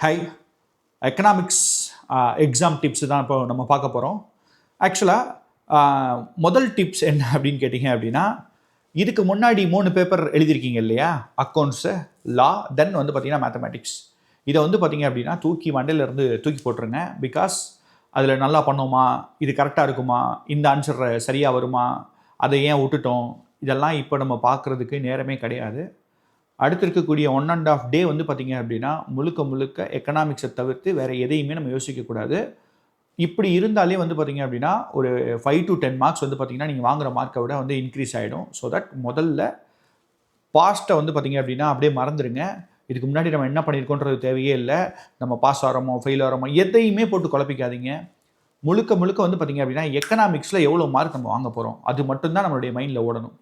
Hi, economics exam tips தான் இப்போ நம்ம பார்க்க போகிறோம். ஆக்சுவலாக முதல் டிப்ஸ் என்ன அப்படின்னு கேட்டிங்க அப்படின்னா, இதுக்கு முன்னாடி 3 பேப்பர் எழுதியிருக்கீங்க இல்லையா? அக்கௌண்ட்ஸு, லா, தென் வந்து பார்த்தீங்கன்னா மேத்தமேட்டிக்ஸ். இதை வந்து பார்த்தீங்க அப்படின்னா மண்டையிலேருந்து தூக்கி போட்டுருங்க. பிகாஸ் அதில் நல்லா பண்ணோமா, இது கரெக்டாக இருக்குமா, இந்த ஆன்சர் சரியாக வருமா, அதை ஏன் விட்டுட்டோம், இதெல்லாம் இப்போ நம்ம பார்க்குறதுக்கு நேரமே கிடையாது. அடுத்து இருக்கக்கூடிய 1.5 டே வந்து பார்த்திங்க அப்படின்னா முழுக்க எக்கனாமிக்ஸை தவிர்த்து வேறு எதையுமே நம்ம யோசிக்கக்கூடாது. இப்படி இருந்தாலே வந்து பார்த்திங்க அப்படின்னா ஒரு 5 to 10 மார்க்ஸ் வந்து பார்த்திங்கன்னா நீங்கள் வாங்குகிற மார்க்கை விட வந்து இன்க்ரீஸ் ஆகிடும். ஸோ தட் முதல்ல பாஸ்ட்டை வந்து பார்த்திங்க அப்படின்னா அப்படியே மறந்துடுங்க. இதுக்கு முன்னாடி நம்ம என்ன பண்ணியிருக்கோன்றது தேவையே இல்லை. நம்ம பாஸ் ஆகிறோமோ ஃபெயில் ஆகிறோமோ எதையுமே போட்டு குழப்பிக்காதீங்க. முழுக்க வந்து பார்த்திங்க அப்படின்னா எக்கனாமிக்ஸில் எவ்வளோ மார்க் நம்ம வாங்க போகிறோம் அது மட்டும்தான் நம்மளுடைய மைண்டில் ஓடணும்.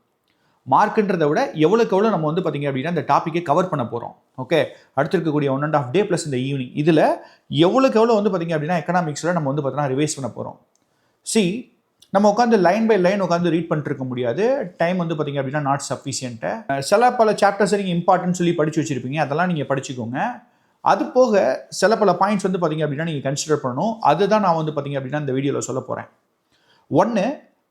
மார்க்குன்றதை விட எவ்வளோக்கு எவ்வளோ நம்ம வந்து பார்த்திங்க அப்படின்னா இந்த டாப்பிக்கை கவர் பண்ண போகிறோம். ஓகே, அடுத்து இருக்கக்கூடிய 1.5 டே ப்ளஸ் இந்த ஈவினிங் இதில் எவ்வளோக்கு எவ்வளோ வந்து பார்த்திங்க அப்படின்னா எக்கனாமிக்ஸில் நம்ம வந்து பார்த்தீங்கன்னா ரிவைஸ் பண்ண போகிறோம். நம்ம உட்காந்து லைன் பை லைன் உட்காந்து ரீட் பண்ணிட்டு இருக்க முடியாது. டைம் வந்து பார்த்திங்க அப்படின்னா நாட் சஃபிஷியன்ட்டு. பல சாப்டர்ஸை நீங்கள் இம்பார்ட்டன்ட் சொல்லி படித்து வச்சுருப்பீங்க, அதெல்லாம் நீங்கள் படிச்சுக்கோங்க. அது போக பல பாயிண்ட்ஸ் வந்து பார்த்திங்க அப்படின்னா நீங்கள் கன்சிடர் பண்ணணும். அதுதான் நான் வந்து பார்த்திங்க அப்படின்னா இந்த வீடியோவில் சொல்ல போகிறேன். ஒன்று,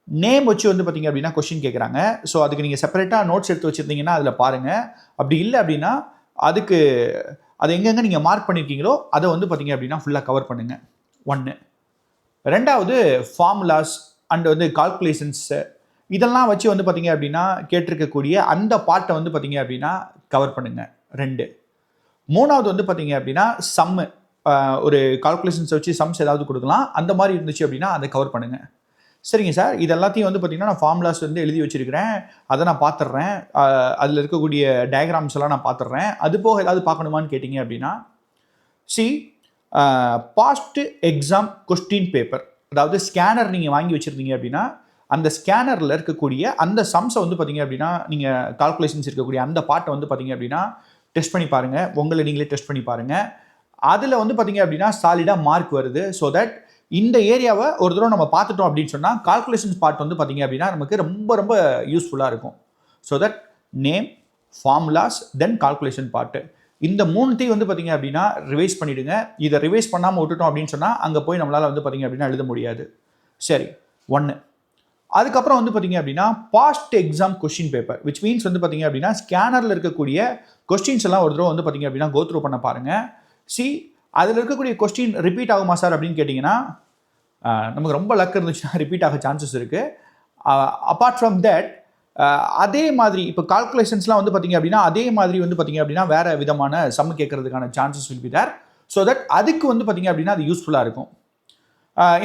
நேம் வச்சு வந்து பார்த்திங்க அப்படின்னா கொஸ்டின் கேட்குறாங்க. ஸோ அதுக்கு நீங்கள் செப்பரேட்டாக நோட்ஸ் எடுத்து வச்சுருந்தீங்கன்னா அதில் பாருங்கள். அப்படி இல்லை அப்படின்னா அதுக்கு அது எங்கெங்கே நீங்கள் மார்க் பண்ணியிருக்கீங்களோ அதை வந்து பார்த்திங்க அப்படின்னா ஃபுல்லாக கவர் பண்ணுங்கள். ஒன்று. ரெண்டாவது, ஃபார்முலாஸ் அண்ட் வந்து கால்குலேஷன்ஸு இதெல்லாம் வச்சு வந்து பார்த்திங்க அப்படின்னா கேட்டிருக்கக்கூடிய அந்த பார்ட்டை வந்து பார்த்திங்க அப்படின்னா கவர் பண்ணுங்கள். 2. மூணாவது வந்து பார்த்திங்க அப்படின்னா சம்மு, ஒரு கால்குலேஷன்ஸை வச்சு சம்ஸ் ஏதாவது கொடுக்கலாம், அந்த மாதிரி இருந்துச்சு அப்படின்னா அதை கவர் பண்ணுங்கள். சரிங்க சார், இது எல்லாத்தையும் வந்து பார்த்திங்கன்னா நான் ஃபார்முலாஸ் வந்து எழுதி வச்சுருக்கிறேன், அதை நான் பார்த்துட்றேன், அதில் இருக்கக்கூடிய டயக்ராம்ஸ் எல்லாம் நான் பார்த்துட்றேன், அது போக ஏதாவது பார்க்கணுமான்னு கேட்டிங்க அப்படின்னா பாஸ்ட் எக்ஸாம் கொஸ்டின் பேப்பர், அதாவது ஸ்கேனர் நீங்கள் வாங்கி வச்சுருந்தீங்க அப்படின்னா அந்த ஸ்கேனரில் இருக்கக்கூடிய அந்த சம்ஸை வந்து பார்த்திங்க அப்படின்னா நீங்கள் கால்குலேஷன்ஸ் இருக்கக்கூடிய அந்த பார்ட்டை வந்து பார்த்திங்க அப்படின்னா டெஸ்ட் பண்ணி பாருங்கள். உங்களை நீங்களே டெஸ்ட் பண்ணி பாருங்கள். அதில் வந்து பார்த்திங்க அப்படின்னா சாலிடாக மார்க் வருது. ஸோ தட் இந்த ஏரியாவை ஒரு தடவை நம்ம பார்த்துட்டோம் அப்படின்னு சொன்னால் கால்குலேஷன்ஸ் பார்ட் வந்து பார்த்திங்க அப்படின்னா நமக்கு ரொம்ப யூஸ்ஃபுல்லாக இருக்கும். So that name, formulas, then calculation part, இந்த 3த்தையும் வந்து பார்த்திங்க அப்படின்னா ரிவைஸ் பண்ணிவிடுங்க. இதை ரிவைஸ் பண்ணாமல் விட்டுட்டோம் அப்படின்னு சொன்னால் அங்கே போய் நம்மளால் வந்து பார்த்திங்க அப்படின்னா எழுத முடியாது. சரி, 1. அதுக்கப்புறம் வந்து பார்த்திங்க அப்படின்னா past exam question paper, which means வந்து பார்த்திங்க அப்படின்னா ஸ்கேனரில் இருக்கக்கூடிய கொஸ்டின்ஸ் எல்லாம் ஒரு தடவை வந்து பார்த்திங்க அப்படின்னா கோத்ரூ பண்ண பாருங்கள். அதில் இருக்கக்கூடிய கொஸ்டின் ரிப்பீட் ஆகுமா சார் அப்படின்னு கேட்டிங்கன்னா நமக்கு ரொம்ப லக் இருந்துச்சுன்னா ரிப்பீட் ஆக சான்சஸ் இருக்குது. அப்பார்ட் ஃப்ரம் தட் அதே மாதிரி இப்போ கால்குலேஷன்ஸ்லாம் வந்து பார்த்திங்க அப்படின்னா அதே மாதிரி வந்து பார்த்திங்க அப்படின்னா வேறு விதமான சம் கேட்கறதுக்கான chances will be there. So that அதுக்கு வந்து பார்த்திங்க அப்படின்னா அது யூஸ்ஃபுல்லாக இருக்கும்.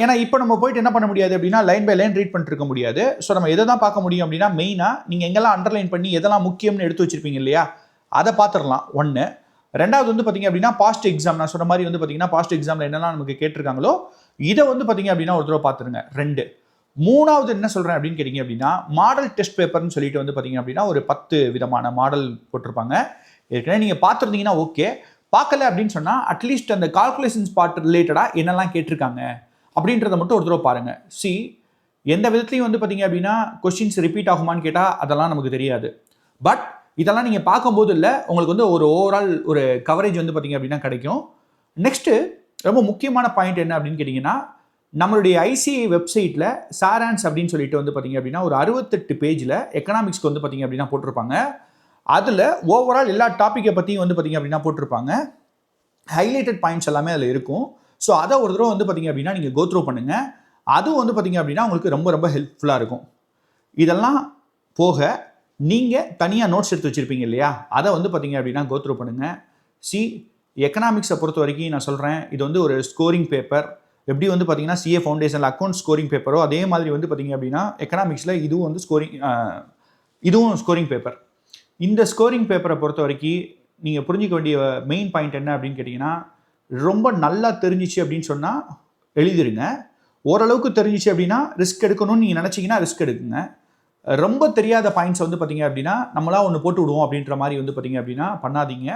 ஏன்னா இப்போ நம்ம போயிட்டு என்ன பண்ண முடியாது அப்படின்னா லைன் பை லைன் ரீட் பண்ணிட்டு இருக்க முடியாது. ஸோ நம்ம எதை தான் பார்க்க முடியும் அப்படின்னா மெயினாக நீங்கள் எங்கெல்லாம் அண்டர்லைன் பண்ணி எதெல்லாம் முக்கியம்னு எடுத்து வச்சுருப்பீங்க இல்லையா, அதை பார்த்துடலாம். 1. ரெண்டாவது வந்து பார்த்திங்க அப்படின்னா பாஸ்ட் எக்ஸாம், நான் சொன்ன மாதிரி வந்து பார்த்திங்கன்னா பாஸ்ட் எக்ஸாமில் என்னெல்லாம் நமக்கு கேட்டிருக்காங்களோ இதை வந்து பார்த்திங்க அப்படின்னா ஒரு தடவை பார்த்துருங்க. 2. மூணாவது என்ன சொல்கிறேன் அப்படின்னு கேட்டிங்க அப்படின்னா மாடல் டெஸ்ட் பேப்பர்னு சொல்லிட்டு வந்து பார்த்திங்க அப்படின்னா ஒரு 10 விதமான மாடல் போட்டிருப்பாங்க. ஏற்கனவே நீங்கள் பார்த்துருந்தீங்கன்னா ஓகே, பார்க்கல அப்படின்னு சொன்னால் அட்லீஸ்ட் அந்த கால்குலேஷன்ஸ் பார்ட் ரிலேட்டடாக என்னெல்லாம் கேட்டிருக்காங்க அப்படின்றத மட்டும் ஒரு தடவை பாருங்கள். எந்த விதத்துலையும் வந்து பார்த்திங்க அப்படின்னா கொஸ்டின்ஸ் ரிப்பீட் ஆகுமான்னு கேட்டால் அதெல்லாம் நமக்கு தெரியாது. பட் இதெல்லாம் நீங்கள் பார்க்கும்போது இல்லை உங்களுக்கு வந்து ஒரு ஓவரால் ஒரு கவரேஜ் வந்து பார்த்திங்க அப்படின்னா கிடைக்கும். நெக்ஸ்ட்டு ரொம்ப முக்கியமான பாயிண்ட் என்ன அப்படின்னு கேட்டிங்கன்னா நம்மளுடைய ஐசிஐ வெப்சைட்டில் சாரான்ஸ் அப்படின்னு சொல்லிட்டு வந்து பார்த்திங்க அப்படின்னா ஒரு 68 பேஜில் எக்கனாமிக்ஸ்க்கு வந்து பார்த்திங்க அப்படின்னா போட்டிருப்பாங்க. அதில் ஓவரால் எல்லா டாப்பிக்கை பற்றியும் வந்து பார்த்திங்க அப்படின்னா போட்டிருப்பாங்க. ஹைலைட்டட் பாயிண்ட்ஸ் எல்லாமே அதில் இருக்கும். ஸோ அதை ஒரு தடவை வந்து பார்த்திங்க அப்படின்னா நீங்கள் கோத்ரூ பண்ணுங்கள். அதுவும் வந்து பார்த்திங்க அப்படின்னா உங்களுக்கு ரொம்ப ஹெல்ப்ஃபுல்லாக இருக்கும். இதெல்லாம் போக நீங்கள் தனியாக நோட்ஸ் எடுத்து வச்சுருப்பீங்க இல்லையா, அதை வந்து பார்த்திங்க அப்படின்னா கோத்ரூ பண்ணுங்கள். எக்கனாமிக்ஸை பொறுத்த வரைக்கும் நான் சொல்கிறேன், இது வந்து ஒரு ஸ்கோரிங் பேப்பர். எப்படி வந்து பார்த்திங்கன்னா சிஏ ஃபவுண்டேஷனில் அக்கௌண்ட் ஸ்கோரிங் பேப்பரோ அதே மாதிரி வந்து பார்த்திங்க அப்படின்னா எக்கனாமிக்ஸில் இதுவும் வந்து ஸ்கோரிங் பேப்பர். இந்த ஸ்கோரிங் பேப்பரை பொறுத்த வரைக்கும் நீங்கள் புரிஞ்சிக்க வேண்டிய மெயின் பாயிண்ட் என்ன அப்படின்னு கேட்டிங்கன்னா ரொம்ப நல்லா தெரிஞ்சிச்சு அப்படின்னு சொன்னால் எழுதிருங்க. ஓரளவுக்கு தெரிஞ்சிச்சு அப்படின்னா ரிஸ்க் எடுக்கணும்னு நீங்கள் நினச்சிங்கன்னா ரிஸ்க் எடுக்குங்க. ரொம்ப தெரியாத பாயிண்ட்ஸ் வந்து பார்த்திங்க அப்படின்னா நம்மளாம் ஒன்று போட்டு விடுவோம் அப்படின்ற மாதிரி வந்து பார்த்திங்க அப்படின்னா பண்ணாதீங்க.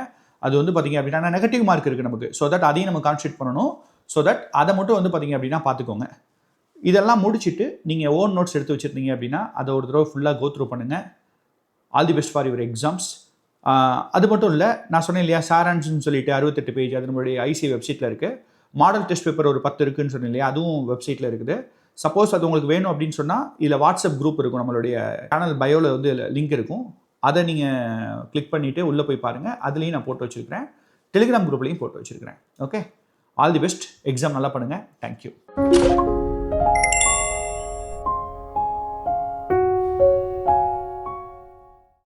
அது வந்து பார்த்திங்க அப்படின்னா நெகட்டிவ் மார்க் இருக்குது நமக்கு. ஸோ தட் அதையும் நம்ம கான்சன்ட்ரேட் பண்ணணும். ஸோ தட் அதை மட்டும் வந்து பார்த்திங்க அப்படின்னா பார்த்துக்கோங்க. இதெல்லாம் முடிச்சுட்டு நீங்கள் ஓன் நோட்ஸ் எடுத்து வச்சுருந்தீங்க அப்படின்னா அதை ஒரு தடவை ஃபுல்லாக கோத்ரூ பண்ணுங்கள். All the best for your exams. அது மட்டும் இல்லை, நான் சொன்னேன் இல்லையா சாரான்ஸ்னு சொல்லிட்டு 68 பேஜ் அது நம்மளுடைய ஐசி வெப்சைட்டில் இருக்குது. மாடல் டெஸ்ட் பேப்பர் ஒரு 10 இருக்குன்னு சொன்னேன் இல்லையா, அதுவும் வெப்சைட்டில் இருக்குது. சப்போஸ் அது உங்களுக்கு வேணும் அப்படின்னு சொன்னால் இதில் வாட்ஸ்அப் குரூப் இருக்கும், நம்மளுடைய சேனல் பயோவில் வந்து லிங்க் இருக்கும். அதை நீங்கள் கிளிக் பண்ணிவிட்டு உள்ளே போய் பாருங்கள். அதுலேயும் நான் போட்டு வச்சுருக்கிறேன். டெலிகிராம் குரூப்லேயும் போட்டு வச்சுருக்கிறேன். Okay, all the best. Exam நல்லா பண்ணுங்கள். தேங்க்யூ.